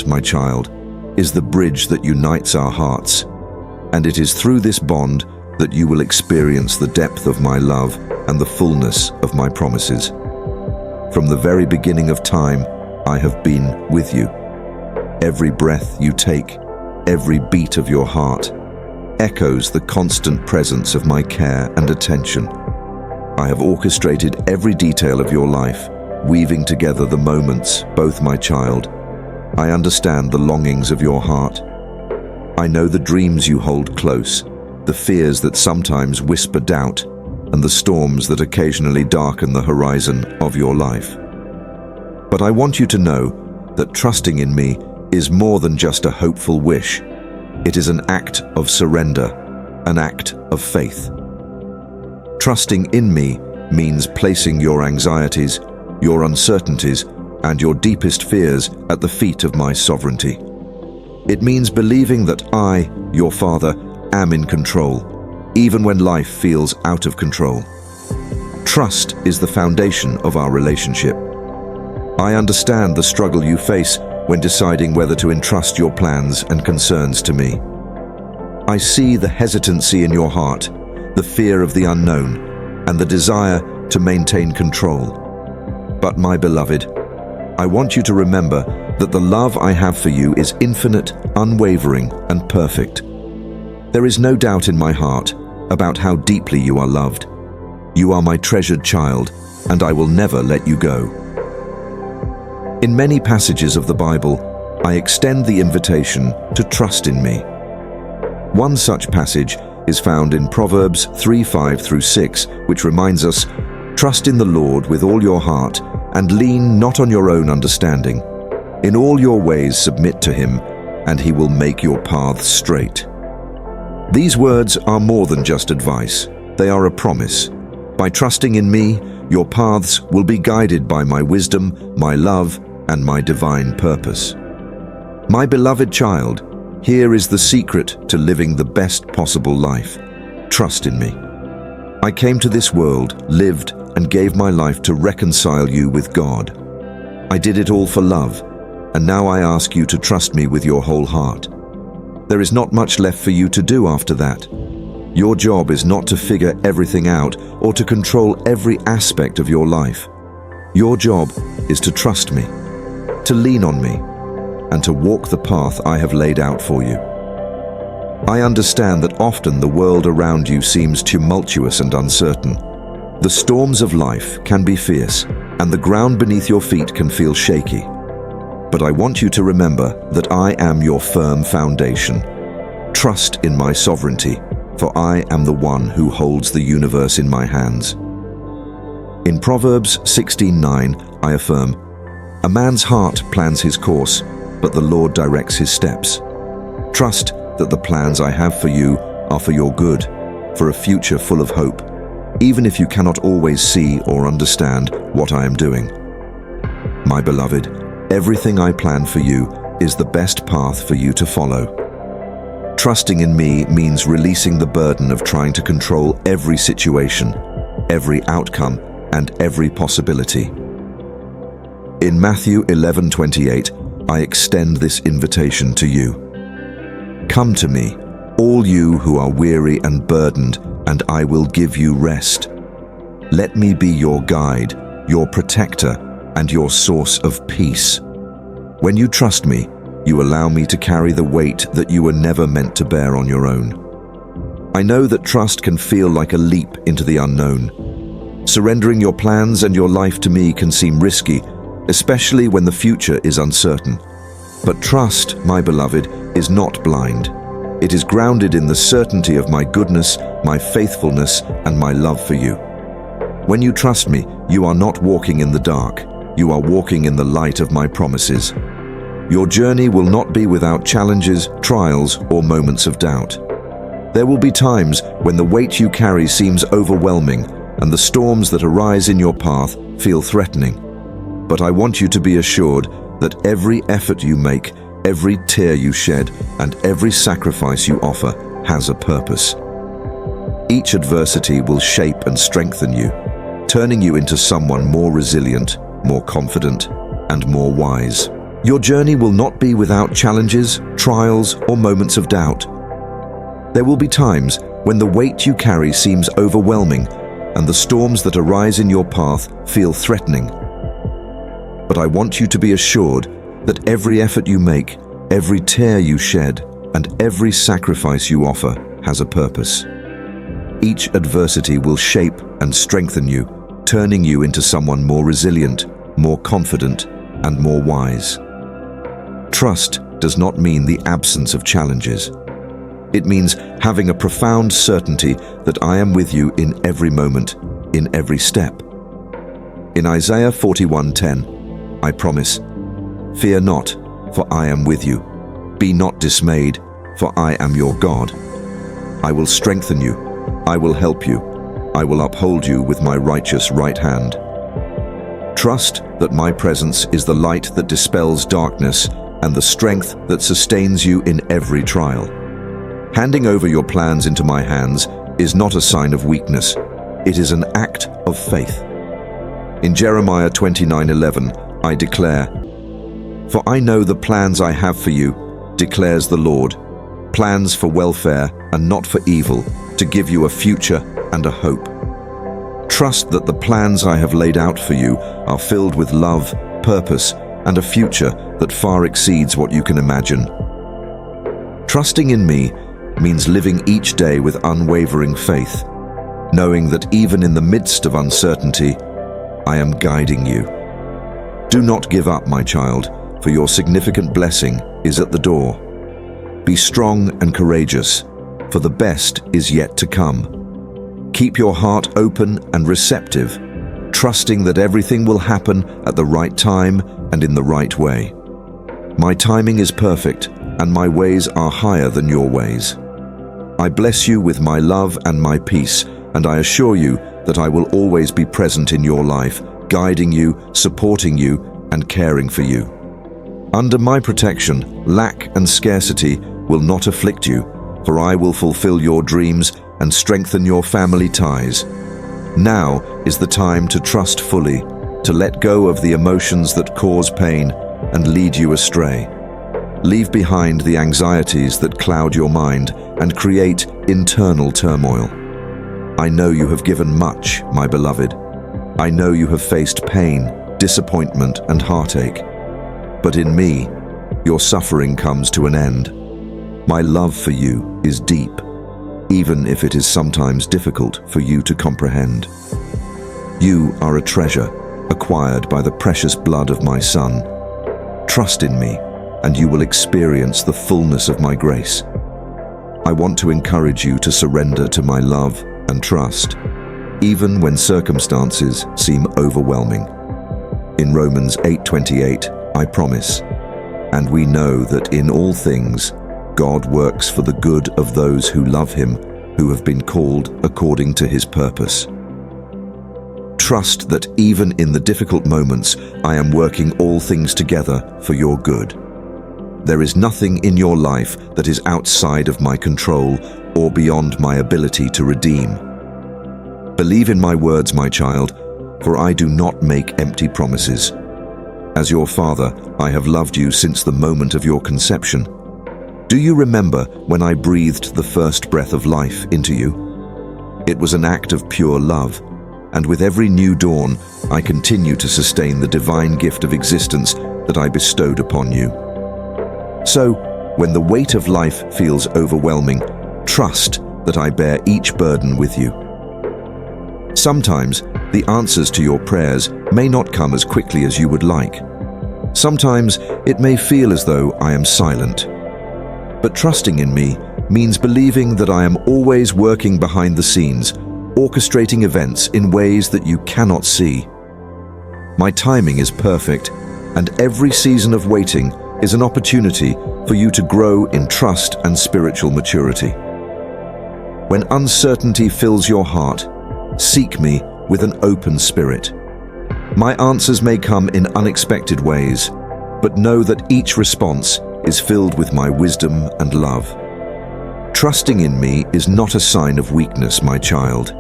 my child, is the bridge that unites our hearts, and it is through this bond that you will experience the depth of my love and the fullness of my promises. From the very beginning of time, I have been with you. Every breath you take, every beat of your heart, echoes the constant presence of my care and attention. I have orchestrated every detail of your life, weaving together the moments, both my child. I understand the longings of your heart. I know the dreams you hold close, the fears that sometimes whisper doubt, and the storms that occasionally darken the horizon of your life. But I want you to know that trusting in me is more than just a hopeful wish. It is an act of surrender, an act of faith. Trusting in me means placing your anxieties, your uncertainties, and your deepest fears at the feet of my sovereignty. It means believing that I, your Father, am in control, even when life feels out of control. Trust is the foundation of our relationship. I understand the struggle you face when deciding whether to entrust your plans and concerns to me. I see the hesitancy in your heart, the fear of the unknown, and the desire to maintain control. But my beloved, I want you to remember that the love I have for you is infinite, unwavering, and perfect. There is no doubt in my heart about how deeply you are loved. You are my treasured child, and I will never let you go. In many passages of the Bible, I extend the invitation to trust in me. One such passage is found in Proverbs 3:5-6, which reminds us, "Trust in the Lord with all your heart, and lean not on your own understanding. In all your ways submit to him, and he will make your paths straight." These words are more than just advice. They are a promise. By trusting in me, your paths will be guided by my wisdom, my love, and my divine purpose. My beloved child, here is the secret to living the best possible life. Trust in me. I came to this world, lived, and gave my life to reconcile you with God. I did it all for love, and now I ask you to trust me with your whole heart. There is not much left for you to do after that. Your job is not to figure everything out or to control every aspect of your life. Your job is to trust me, to lean on me, and to walk the path I have laid out for you. I understand that often the world around you seems tumultuous and uncertain. The storms of life can be fierce, and the ground beneath your feet can feel shaky. But I want you to remember that I am your firm foundation. Trust in my sovereignty, for I am the one who holds the universe in my hands. In Proverbs 16:9, I affirm, "A man's heart plans his course, but the Lord directs his steps." Trust that the plans I have for you are for your good, for a future full of hope, even if you cannot always see or understand what I am doing. My beloved, everything I plan for you is the best path for you to follow. Trusting in me means releasing the burden of trying to control every situation, every outcome, and every possibility. In Matthew 11:28, I extend this invitation to you. Come to me, all you who are weary and burdened, and I will give you rest. Let me be your guide, your protector, and your source of peace. When you trust me, you allow me to carry the weight that you were never meant to bear on your own. I know that trust can feel like a leap into the unknown. Surrendering your plans and your life to me can seem risky, especially when the future is uncertain. But trust, my beloved, is not blind. It is grounded in the certainty of my goodness, my faithfulness, and my love for you. When you trust me, you are not walking in the dark. You are walking in the light of my promises. Your journey will not be without challenges, trials, or moments of doubt. There will be times when the weight you carry seems overwhelming and the storms that arise in your path feel threatening. But I want you to be assured that every effort you make, every tear you shed, and every sacrifice you offer has a purpose. Each adversity will shape and strengthen you, turning you into someone more resilient, more confident, and more wise. Your journey will not be without challenges, trials, or moments of doubt. There will be times when the weight you carry seems overwhelming and the storms that arise in your path feel threatening. But I want you to be assured that every effort you make, every tear you shed, and every sacrifice you offer has a purpose. Each adversity will shape and strengthen you, turning you into someone more resilient, more confident, and more wise. Trust does not mean the absence of challenges. It means having a profound certainty that I am with you in every moment, in every step. In Isaiah 41:10, I promise, "Fear not, for I am with you. Be not dismayed, for I am your God. I will strengthen you. I will help you. I will uphold you with my righteous right hand." Trust that my presence is the light that dispels darkness and the strength that sustains you in every trial. Handing over your plans into my hands is not a sign of weakness. It is an act of faith. In Jeremiah 29:11, I declare, "For I know the plans I have for you, declares the Lord, plans for welfare and not for evil, to give you a future and a hope." Trust that the plans I have laid out for you are filled with love, purpose, and a future that far exceeds what you can imagine. Trusting in me means living each day with unwavering faith, knowing that even in the midst of uncertainty, I am guiding you. Do not give up, my child, for your significant blessing is at the door. Be strong and courageous, for the best is yet to come. Keep your heart open and receptive, trusting that everything will happen at the right time and in the right way. My timing is perfect, and my ways are higher than your ways. I bless you with my love and my peace, and I assure you that I will always be present in your life, guiding you, supporting you, and caring for you. Under my protection, lack and scarcity will not afflict you, for I will fulfill your dreams and strengthen your family ties. Now is the time to trust fully, to let go of the emotions that cause pain and lead you astray. Leave behind the anxieties that cloud your mind and create internal turmoil. I know you have given much, my beloved. I know you have faced pain, disappointment, and heartache. But in me, your suffering comes to an end. My love for you is deep, even if it is sometimes difficult for you to comprehend. You are a treasure acquired by the precious blood of my Son. Trust in me, and you will experience the fullness of my grace. I want to encourage you to surrender to my love and trust, even when circumstances seem overwhelming. In Romans 8:28, I promise, "And we know that in all things God works for the good of those who love him, who have been called according to his purpose." Trust that even in the difficult moments, I am working all things together for your good. There is nothing in your life that is outside of my control or beyond my ability to redeem. Believe in my words, my child, for I do not make empty promises. As your father, I have loved you since the moment of your conception. Do you remember when I breathed the first breath of life into you? It was an act of pure love, and with every new dawn, I continue to sustain the divine gift of existence that I bestowed upon you. So, when the weight of life feels overwhelming, trust that I bear each burden with you. Sometimes, the answers to your prayers may not come as quickly as you would like. Sometimes, it may feel as though I am silent. But trusting in me means believing that I am always working behind the scenes, orchestrating events in ways that you cannot see. My timing is perfect, and every season of waiting is an opportunity for you to grow in trust and spiritual maturity. When uncertainty fills your heart, seek me with an open spirit. My answers may come in unexpected ways, but know that each response is filled with my wisdom and love. Trusting in me is not a sign of weakness, my child.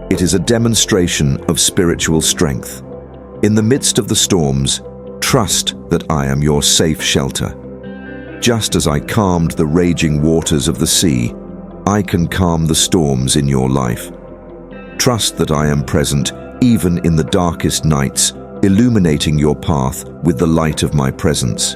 It is a demonstration of spiritual strength. In the midst of the storms, Trust that I am your safe shelter. Just as I calmed the raging waters of the sea, I can calm the storms in your life. Trust that I am present even in the darkest nights, illuminating your path with the light of my presence.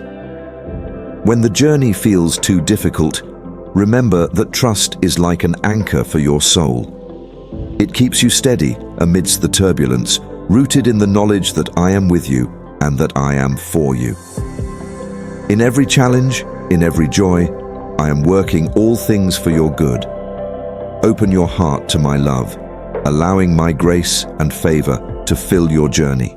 When the journey feels too difficult, remember that trust is like an anchor for your soul. It keeps you steady amidst the turbulence, rooted in the knowledge that I am with you and that I am for you. In every challenge, in every joy, I am working all things for your good. Open your heart to my love, allowing my grace and favor to fill your journey.